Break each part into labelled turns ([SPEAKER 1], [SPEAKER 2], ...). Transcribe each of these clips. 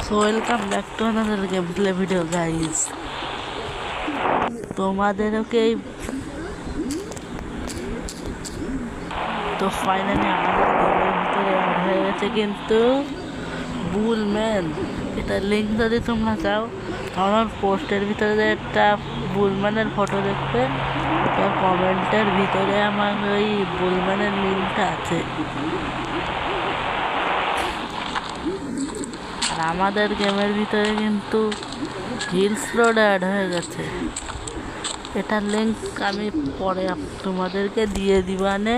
[SPEAKER 1] So welcome back to another game play video guys. তোমাদেরকে তো finally আমাদের গেমের ভিতরে অ্যাড হয়ে গেছে কিন্তু বুলম্যান। এটার লিঙ্ক যদি তোমরা চাও আমার পোস্টের ভিতরে যে একটা বুলম্যানের ফটো দেখবে, ওটার কমেন্টের ভিতরে আমার ওই বুলম্যানের লিঙ্কটা আছে। আর আমাদের গেমের ভিতরে কিন্তু হিলস রোড অ্যাড হয়ে গেছে। এটার লিঙ্ক আমি পরে তোমাদেরকে দিয়ে দিবানে।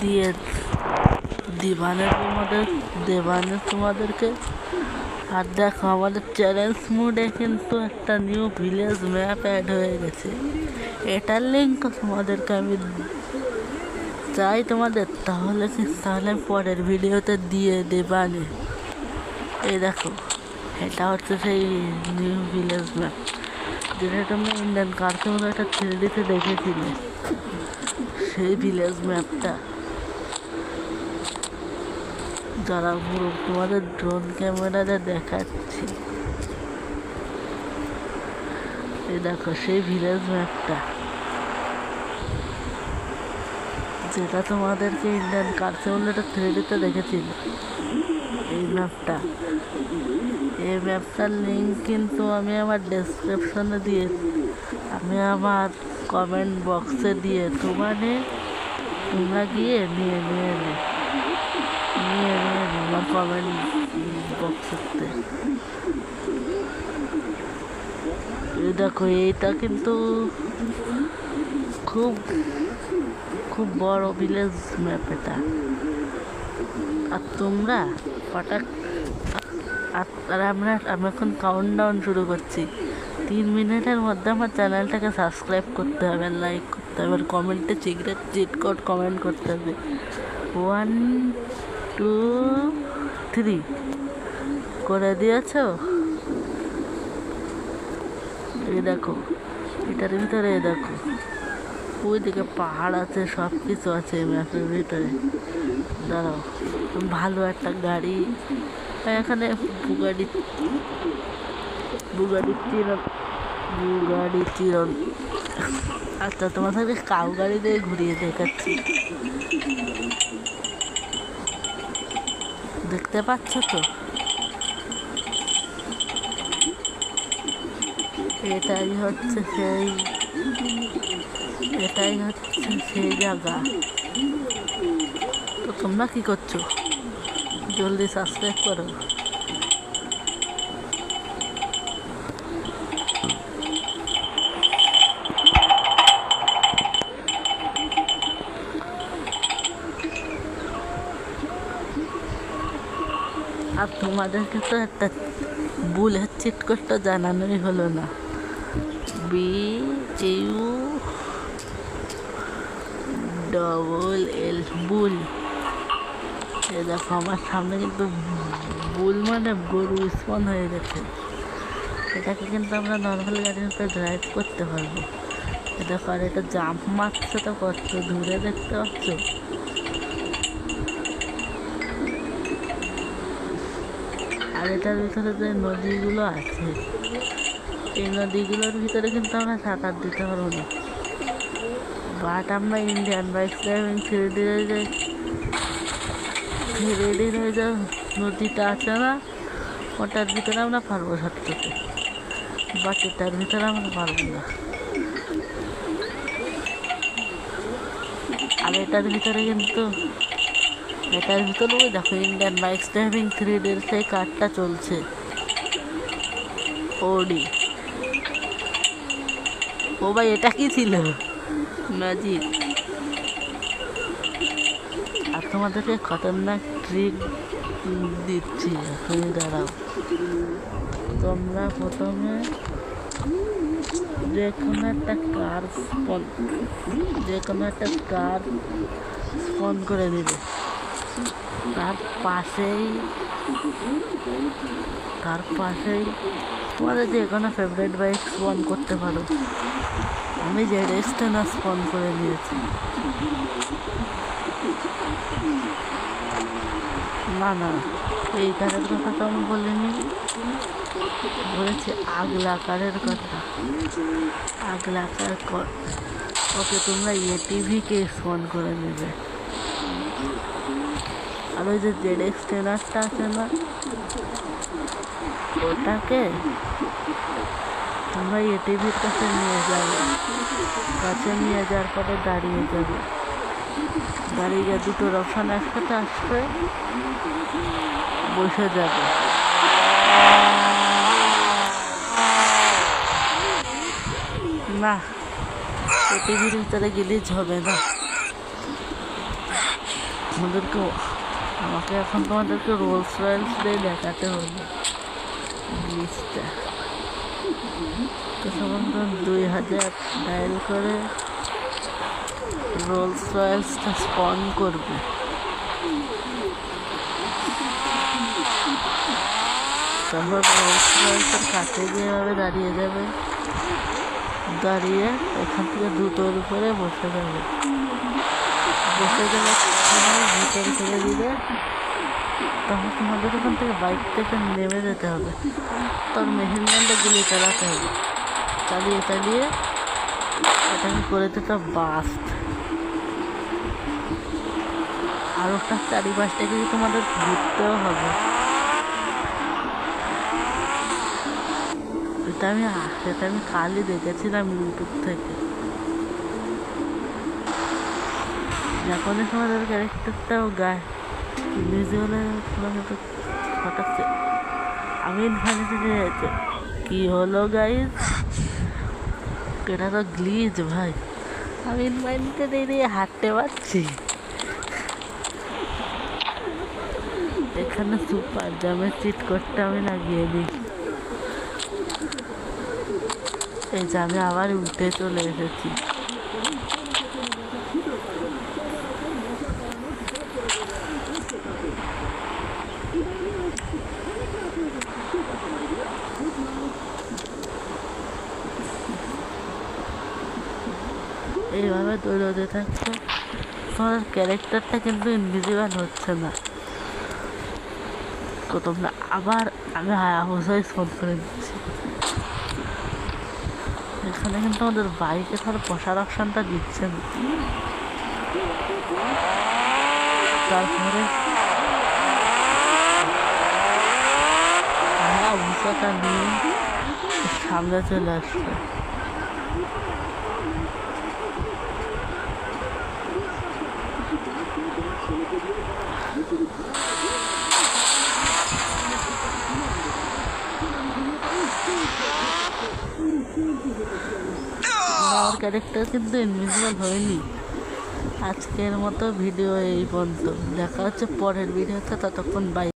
[SPEAKER 1] দিয়ে তোমাদেরকে। আর দেখো আমাদের চ্যালেঞ্জ মোডে কিন্তু একটা নিউ ভিলেজ ম্যাপ অ্যাড হয়ে গেছে। এটার লিঙ্ক তোমাদেরকে আমি চাই তোমাদের, তাহলে পরের ভিডিওতে দিয়ে দেবানে। এই দেখো, এটা হচ্ছে সেই নিউ ভিলেজ ম্যাপ যেটা তোমরা ইন্ডিয়ান কার্টুন একটা 3Dতে দেখেছিলে, সেই ভিলেজ ম্যাপটা। যারা পুরো তোমাদের ড্রোন ক্যামেরাতে দেখাচ্ছি, এই দেখো সেই ভিলেজ ম্যাপটা যেটা তোমাদেরকে ইন্ডিয়ান কার্টুন একটা 3Dতে দেখেছিল। এই ম্যাপটার লিঙ্ক কিন্তু আমি আমার ডেসক্রিপশনে আমি আমার কমেন্ট বক্সে দিয়ে তোমরা গিয়ে নিয়ে আমার কমেন্ট বক্সেতে। এই দেখো, এইটা কিন্তু খুব বড় ভিলেজ ম্যাপ এটা। আর তোমরা আমি এখন কাউন্টডাউন শুরু করছি। 3 মিনিটের মধ্যে আমার চ্যানেলটাকে সাবস্ক্রাইব করতে হবে, লাইক করতে হবে, আর কমেন্টে চিট কোড কমেন্ট করতে হবে 1 2 3 করে দিয়েছ। এই দেখো, এটার ভিতরে দেখো ওইদিকে পাহাড় আছে, সব কিছু আছে এই ম্যাপের ভিতরে। দাঁড়াও, ভালো একটা গাড়ি এখানে বুগাড়ি চিরন। আচ্ছা, তোমাদেরকে কাউ গাড়ি দিয়ে ঘুরিয়ে দেখাচ্ছি, দেখতে পাচ্ছ তো? এটাই হচ্ছে সেই জায়গা। তো তোমরা কি করছো? জলদি সাবস্ক্রাইব করো। আর তোমাদেরকে তো একটা বুলের চিট কোডটা জানানোই হলো না। BULL বুল। এ দেখো, আমার সামনে কিন্তু বুল মানে গরু স্পন হয়ে গেছে। এটাকে কিন্তু আমরা নর্মাল গাড়ির উপরে ড্রাইভ করতে পারবো। এ দেখো, আর এটা জাম্প মারছে তো কত দূরে, দেখতে পাচ্ছ? আর এটার ভিতরে যে নদীগুলো আছে, এই নদীগুলোর ভিতরে কিন্তু আমরা সাঁতার দিতে পারবো না। বাট আমরা ইন্ডিয়ান বাইক ড্রাইভিং 3Dর যে নদীটা আছে না, ওটার ভিতরে আমরা পারবো সাঁতারতে। বাট এটার ভিতরে আমরা পারবো না। আর এটার ভিতরে ওই দেখো ইন্ডিয়ান বাইক ড্রাইভিং 3Dর সেই কারটা চলছে, ওডি। ও ভাই, এটা কি ছিল? ম্যাজিক। আর তোমাদেরকে খতরনাক ট্রিক দিচ্ছি এখনই, দাঁড়াও। তোমরা প্রথমে যে কোনো একটা কার স্পন করে দিবে। তার পাশেই তোমাদের যে কোনো ফেভারিট বাইক স্পন করতে পারো। আমি জেডএক্সটা না স্পন করে নিয়েছি। না না, এই কারের কথা তো আমি বলিনি, বলেছি আগলাকারের কথা। আগলাকার ওকে তোমরা এটিভিকে স্পন করে নেবে। আর ওই যে জেডএক্স ট্রেনারটা আছে না, ওটাকে তোমরা এটিভির কাছে নিয়ে যাবে। কাছে নিয়ে যাওয়ার পরে দাঁড়িয়ে যাবে, দাঁড়িয়ে গিয়ে দুটোর অপশান একসাথে আসবে, বসে যাবে। না, এটিভির ভিতরে গিলিজ হবে না। আমাকে এখন তোমাদেরকে রোলস রয়েলস দিয়ে দেখাতে হবে জিনিসটা। তো তখন 2000 ডায়াল করে রোলস রয়েলসটা স্পন করবে। তারপর রোলস রয়েলসের কাছে গিয়ে দাঁড়িয়ে যাবে, দাঁড়িয়ে এখান থেকে দুটোর উপরে বসে যাবে। বসে গেলে ভিতরে ছেড়ে দিবে। তখন তোমাদের ওখান থেকে বাইক থেকে নেমে যেতে হবে, তোর মেশিনগানটা গুলি চালাতে হবে। চালিয়ে চালিয়ে এটাকে করে দিতে বাস্ট। আর ওটা চারিপাশটাকে তোমাদের ঘুরতেও হবে। সেটা আমি কালই দেখেছিলাম ইউটিউব থেকে। যখনই তোমাদের ক্যারেক্টারটাও গায়ে ভিজুয়ালে হঠাৎ আমি ইনফানিটি গেছে। কি হলো গাইজ, এটা তো গ্লিচ ভাই। আমি ইনফানিটি দিয়ে হাঁটতে পারছি। এখানে সুপার জামে চিট করতে আমি লাগিয়ে দিই। এই যে আমি আবার উঠে চলে এসেছি। এইভাবে দৌড়তে থাকছে, তোমার ক্যারেক্টারটা কিন্তু ইনভিজিবল হচ্ছে না। তো তোমরা আবার আমি হায়াবুসায় স্পন করে দিচ্ছি। এখানে কিন্তু আমাদের বাইকে ধর বসার অপশানটা দিচ্ছে না। তারপরে হায়াবুসাটা নিয়ে সামনে চলে আসছে। আমার ক্যারেক্টার কিন্তু ইনভিজিবল হয়নি। আজকের মতো ভিডিও এই পর্যন্ত, দেখা হচ্ছে পরের ভিডিওতে। ততক্ষণ বাই।